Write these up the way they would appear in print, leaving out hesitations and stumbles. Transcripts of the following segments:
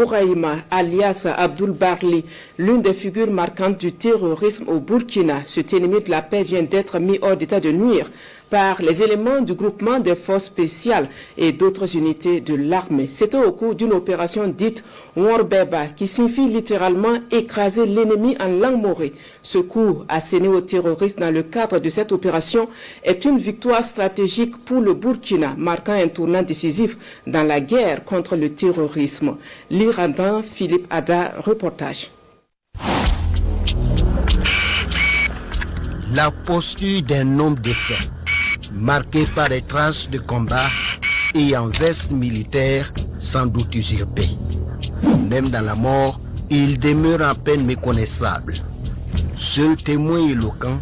Bouraïma, alias Abdoul Barli, l'une des figures marquantes du terrorisme au Burkina, cet ennemi de la paix vient d'être mis hors d'état de nuire par les éléments du groupement des forces spéciales et d'autres unités de l'armée. C'était au cours d'une opération dite Ouarbeba, qui signifie littéralement écraser l'ennemi en langue morée. Ce coup asséné aux terroristes dans le cadre de cette opération est une victoire stratégique pour le Burkina, marquant un tournant décisif dans la guerre contre le terrorisme. L'Irandan, Philippe Ada, reportage. La posture d'un homme de fait, marqué par des traces de combat et en veste militaire sans doute usurpée. Même dans la mort, il demeure à peine méconnaissable. Seul témoin éloquent,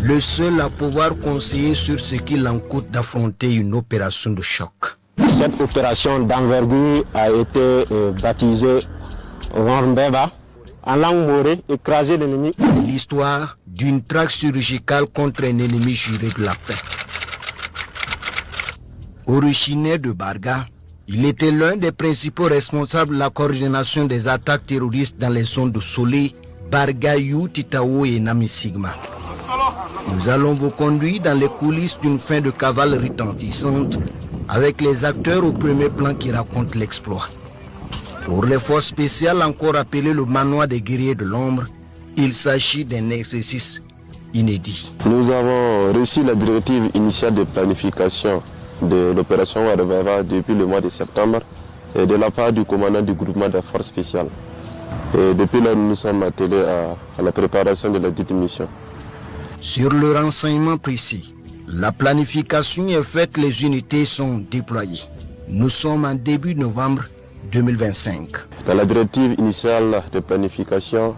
le seul à pouvoir conseiller sur ce qu'il en coûte d'affronter une opération de choc. Cette opération d'envergure a été baptisée Ouarbeba, en langue morée, écraser l'ennemi. C'est l'histoire d'une traque chirurgicale contre un ennemi juré de la paix. Originaire de Barga, il était l'un des principaux responsables de la coordination des attaques terroristes dans les zones de Solé, Bargayou, Titao et Namisigma. Nous allons vous conduire dans les coulisses d'une fin de cavalerie retentissante avec les acteurs au premier plan qui racontent l'exploit. Pour les forces spéciales encore appelées le manoir des guerriers de l'ombre, il s'agit d'un exercice inédit. Nous avons reçu la directive initiale de planification de l'opération Ouarbeba depuis le mois de septembre et de la part du commandant du groupement des forces spéciales. Et depuis là, nous nous sommes attelés à la préparation de la dite mission. Sur le renseignement précis, la planification est faite, les unités sont déployées. Nous sommes en début novembre 2025. Dans la directive initiale de planification,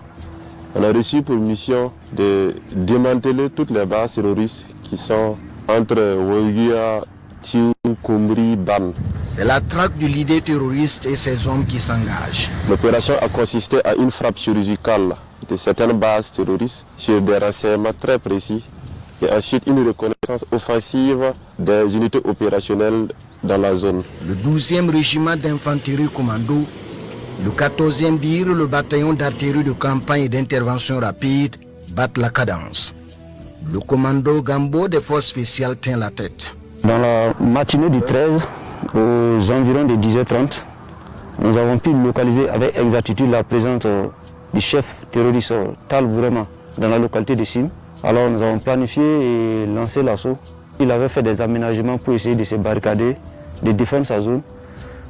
on a reçu pour mission de démanteler toutes les bases terroristes qui sont entre Ouéguia, Tiou, Koumri, Ban. C'est la traque du leader terroriste et ses hommes qui s'engagent. L'opération a consisté à une frappe chirurgicale de certaines bases terroristes sur des renseignements très précis et ensuite une reconnaissance offensive des unités opérationnelles dans la zone. Le 12e régiment d'infanterie commando, le 14e BIR, le bataillon d'artillerie de campagne et d'intervention rapide battent la cadence. Le commando Gambo des forces spéciales tient la tête. Dans la matinée du 13, aux environs de 10h30, nous avons pu localiser avec exactitude la présence du chef terroriste Tal Bourema dans la localité de Sim. Alors nous avons planifié et lancé l'assaut. Il avait fait des aménagements pour essayer de se barricader, de défendre sa zone,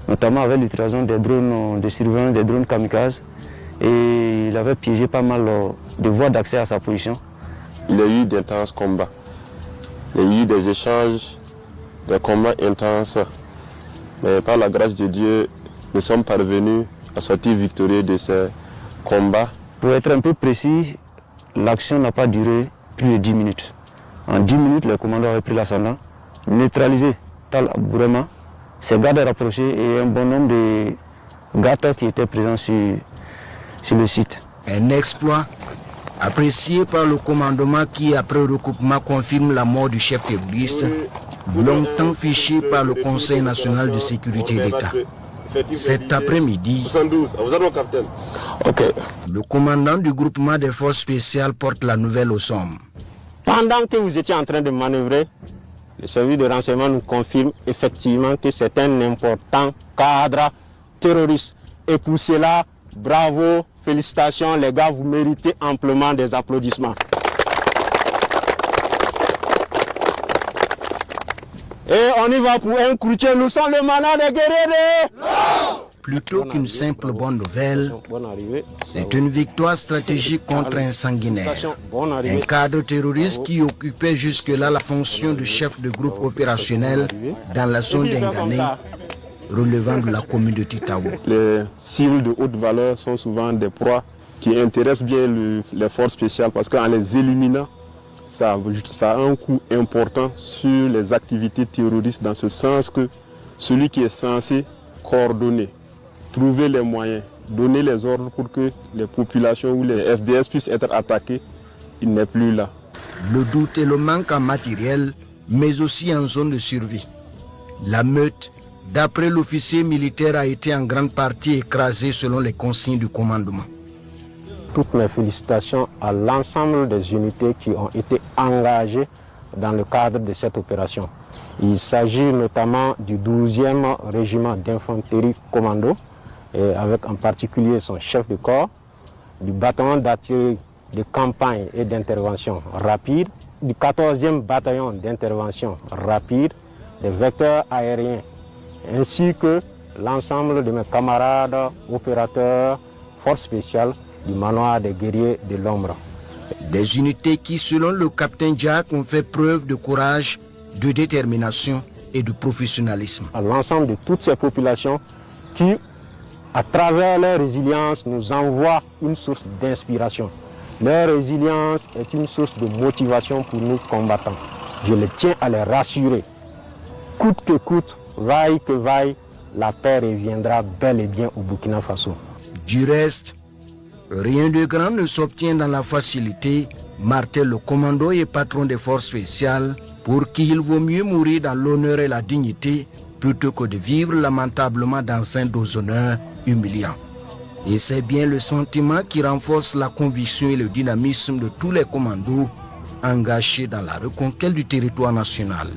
notamment avec l'utilisation des drones de surveillance, des drones kamikazes. Et il avait piégé pas mal de voies d'accès à sa position. Il y a eu d'intenses combats. Il y a eu des échanges, des combats intenses. Mais par la grâce de Dieu, nous sommes parvenus à sortir victorieux de ces combats. Pour être un peu précis, l'action n'a pas duré plus de 10 minutes. En 10 minutes, le commandant avait pris l'ascendant, neutralisé Tal Bourema, ses gardes rapprochés et un bon nombre de gardes qui étaient présents sur le site. Un exploit apprécié par le commandement qui, après recoupement, confirme la mort du chef terroriste, longtemps fiché par le Conseil national de sécurité d'État. Cet après-midi, 72, vous êtes mon capitaine. Ok. Le commandant du groupement des forces spéciales porte la nouvelle au somme. Pendant que vous étiez en train de manœuvrer, le service de renseignement nous confirme effectivement que c'est un important cadre terroriste. Et pour cela, bravo, félicitations les gars, vous méritez amplement des applaudissements. Et on y va pour un croutier, nous sommes le mandat des guerriers. Plutôt qu'une simple bonne nouvelle, c'est une victoire stratégique contre un sanguinaire. Un cadre terroriste qui occupait jusque-là la fonction de chef de groupe opérationnel dans la zone d'Engané, relevant de la commune de Titao. Les cibles de haute valeur sont souvent des proies qui intéressent bien les forces spéciales parce qu'en les éliminant, ça a un coût important sur les activités terroristes dans ce sens que celui qui est censé coordonner, trouver les moyens, donner les ordres pour que les populations ou les FDS puissent être attaqués, il n'est plus là. Le doute et le manque en matériel, mais aussi en zone de survie. La meute d'après l'officier militaire, a été en grande partie écrasé selon les consignes du commandement. Toutes mes félicitations à l'ensemble des unités qui ont été engagées dans le cadre de cette opération. Il s'agit notamment du 12e régiment d'infanterie commando, et avec en particulier son chef de corps, du bataillon d'artillerie de campagne et d'intervention rapide, du 14e bataillon d'intervention rapide, des vecteurs aériens, ainsi que l'ensemble de mes camarades opérateurs forces spéciales du manoir des guerriers de l'ombre. Des unités qui, selon le capitaine Jack, ont fait preuve de courage, de détermination et de professionnalisme. À l'ensemble de toutes ces populations qui, à travers leur résilience, nous envoient une source d'inspiration. Leur résilience est une source de motivation pour nous combattants. Je les tiens à les rassurer. Coûte que coûte, vaille que vaille, la paix reviendra bel et bien au Burkina Faso. Du reste, rien de grand ne s'obtient dans la facilité, martèle le commando et patron des forces spéciales, pour qui il vaut mieux mourir dans l'honneur et la dignité plutôt que de vivre lamentablement dans un déshonneur humiliant. Et c'est bien le sentiment qui renforce la conviction et le dynamisme de tous les commandos engagés dans la reconquête du territoire national.